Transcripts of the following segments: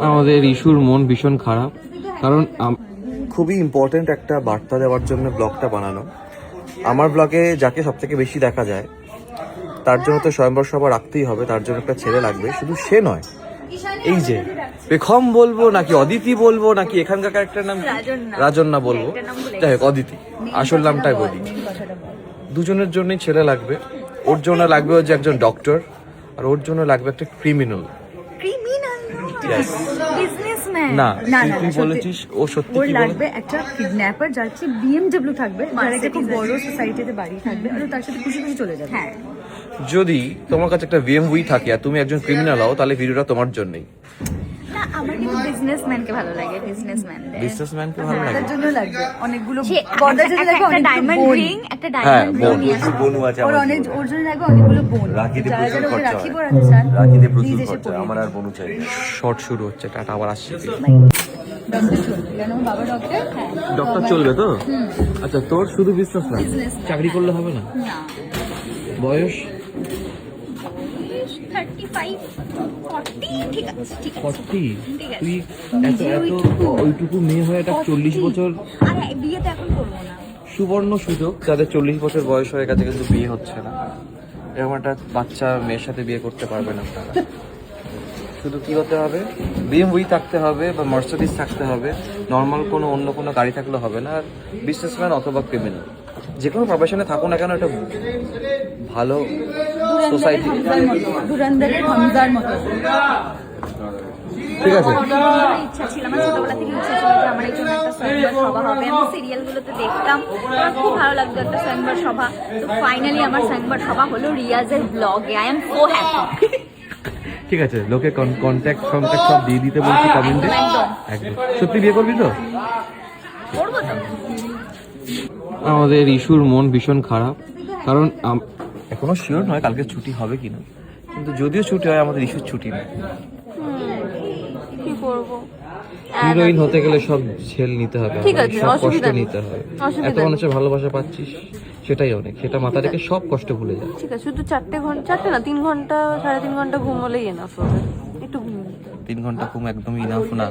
আমাদের ইস্যুর মন ভীষণ খারাপ, কারণ খুবই ইম্পর্টেন্ট একটা বার্তা দেওয়ার জন্য ব্লগটা বানানো। আমার ব্লগে যাকে সব থেকে বেশি দেখা যায় তার জন্য তো স্বয়ম্বর সভা রাখতেই হবে, তার জন্য একটা ছেলে লাগবে। শুধু সে নয়, এই যে পেখম বলবো নাকি অদিতি বলবো নাকি এখানকার ক্যারেক্টার নাম রাজন্না বলবো, যাই হোক অদিতি, আসল নামটাই বলি। দুজনের জন্যই ছেলে লাগবে। ওর জন্য লাগবে হচ্ছে একজন ডক্টর, আর ওর জন্য লাগবে একটা ক্রিমিনাল। না তুই বলেছিস ও সত্যি কি লাগবে একটা কিডন্যাপার, যার চেয়ে BMW থাকবে, যার একটা খুব বড় সোসাইটিতে বাড়ি থাকবে, আর তার সাথে খুশি খুশি চলে যাবে। হ্যাঁ, যদি তোমার কাছে একটা BMW থাকে আর তুমি একজন ক্রিমিনাল হও, তাহলে ভিডিওটা তোমার জন্যই। না, আমার কিন্তু বিজনেসম্যানকে ভালো লাগে। বিজনেসম্যানকে ভালো লাগে, তার জন্য লাগবে অনেকগুলো বর্দার জন্য লাগবে অনেক ডায়মন্ড রিং, একটা ডায়মন্ড রিং বোনও আছে ওর অনেক, ওর জন্য লাগবে অনেকগুলো বোন। রাখিতে যারা প্রচুর যারা ওকে খরচা রাখি হয়। পরাতে চান, রাখিতে প্রচুর please এসে খরচা, পরিয়ে আমার আর বোনও চাই না। শর্ট শুরু হচ্ছে, টাটা আবার আসছে। ডক্টর চলবে, কেন বাবা ডক্টর। ডক্টর চলবে তো? আচ্ছা, তোর শুধু বিজনেস না, চাকরি করলে হবে না? না, বয়স 35 40 ঠিক আছে, ঠিক আছে। 40? তুই এত ওইটুকু মেয়ে হয়ে একটা 40 বছর, আরে বিয়ে তো এখন করবো না। সুবর্ণ সুযোগ যাদের 40 বছর বয়স হয়ে গেছে কিন্তু বিয়ে হচ্ছে না, এরকম একটা বাচ্চা মেয়ের সাথে বিয়ে করতে পারবে না আপনারা। শুধু কি হতে হবে, BMW থাকতে হবে বা মার্সিডিজ থাকতে হবে, নর্মাল কোনো অন্য কোনো গাড়ি থাকলে হবে না। আর বিজনেসম্যান অথবা ক্রিমিনাল, যে কোনো প্রফেশনে থাকুন না কেন, এটা ভালো সোসাইটি। ধুরন্ধরের হামজার মতো। ঠিক আছে, ইচ্ছা ছিল, আমার ছোটবেলা থেকে ইচ্ছা ছিল যে আমার একজন একটা স্বয়ংবর সভা হবে। আমি সিরিয়ালগুলোতে দেখতাম, আমার খুব ভালো লাগতো একটা স্বয়ংবর সভা। তো ফাইনালি আমার স্বয়ংবর সভা হলো রিয়াজের ব্লগে। I am so happy. ঠিক আছে, লোকে কন্ট্যাক্ট সব দিয়ে দিতে বলছি কমেন্টে। একদম সত্যি বিয়ে করবি তো? করবো তো। আমাদের ইস্যুর মন ভীষণ খারাপ, কারণ এখনো শিওর নয় কালকে ছুটি হবে কিনা, কিন্তু যদিও ছুটি হয় আমাদের ইস্যুর ছুটি নেই। কি করবো? হিরোইন হতে গেলে সব ছেল নিতে হবে, ঠিক আছে, সব কষ্ট অসুবিধা নেই। নিতে হবে। অসুবিধা এত মানুষের ভালোবাসা পাচ্ছিস, সেটাই অনেক। সেটা মাথা রেখে সব কষ্ট ভুলে যা। ঠিক আছে, শুধু 4 ঘন্টা, 4 না 3 ঘন্টা 3.5 ঘন্টা ঘুম হলেই এনাফ হবে। একটু ঘুম, 3 ঘন্টা ঘুম একদমই ইনাফ না।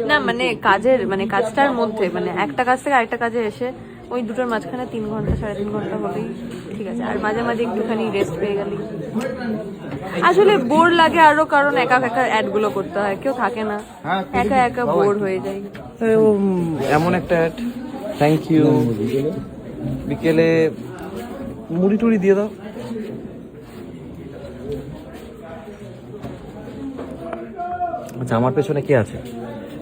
না মানে কাজের, মানে কাজটার মধ্যে, মানে একটা কাজ থেকে আরেকটা কাজে এসে ওই দুটোর মাঝখানে 3 ঘন্টা 3.5 ঘন্টা হলেই ঠিক আছে। আর মাঝে মাঝে একটুখানি রেস্ট পেয়ে গেলেই। আসলে বোর লাগে আরো, কারণ একা একা অ্যাড গুলো করতে হয়, কেউ থাকে না, একা একা বোর হয়ে যায়। এমন একটা থ্যাংক ইউ। বিকেলে মুড়ি টুড়ি দিয়ে দাও। আচ্ছা, আমার পেছনে কে আছে?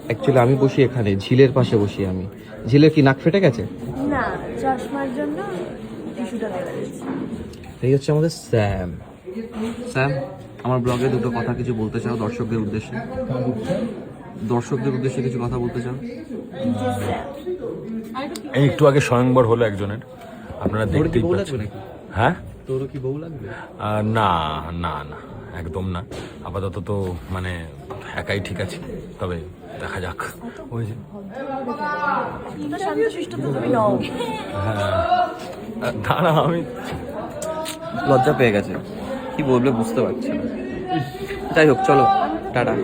অ্যাকচুয়ালি আমি বসি এখানে, ঝিলের পাশে বসি আমি। ঝিলের কি নাক ফেটে গেছে? না, চশমার জন্য টিস্যুটা দেখা যাচ্ছে। এই হচ্ছে আমাদের স্যাম। স্যাম, আমার ব্লগে দুটো কথা কিছু বলতে চাও দর্শকদের উদ্দেশ্যে? কিছু কথা বলতে চাও? এই একটু আগে স্বয়ংবর হলো একজনের, আপনারা দেখতেই পাচ্ছেন। হ্যাঁ, তোরও কি বউ লাগবে? না না না, একদম না। আপাতত তো মানে একাই ঠিক আছে, তবে দেখা যাক। ওই যে দাঁড়া, আমি লজ্জা পেয়ে গেছে, কি বলবে বুঝতে পারছি না। যাই হোক, চলো টাটা।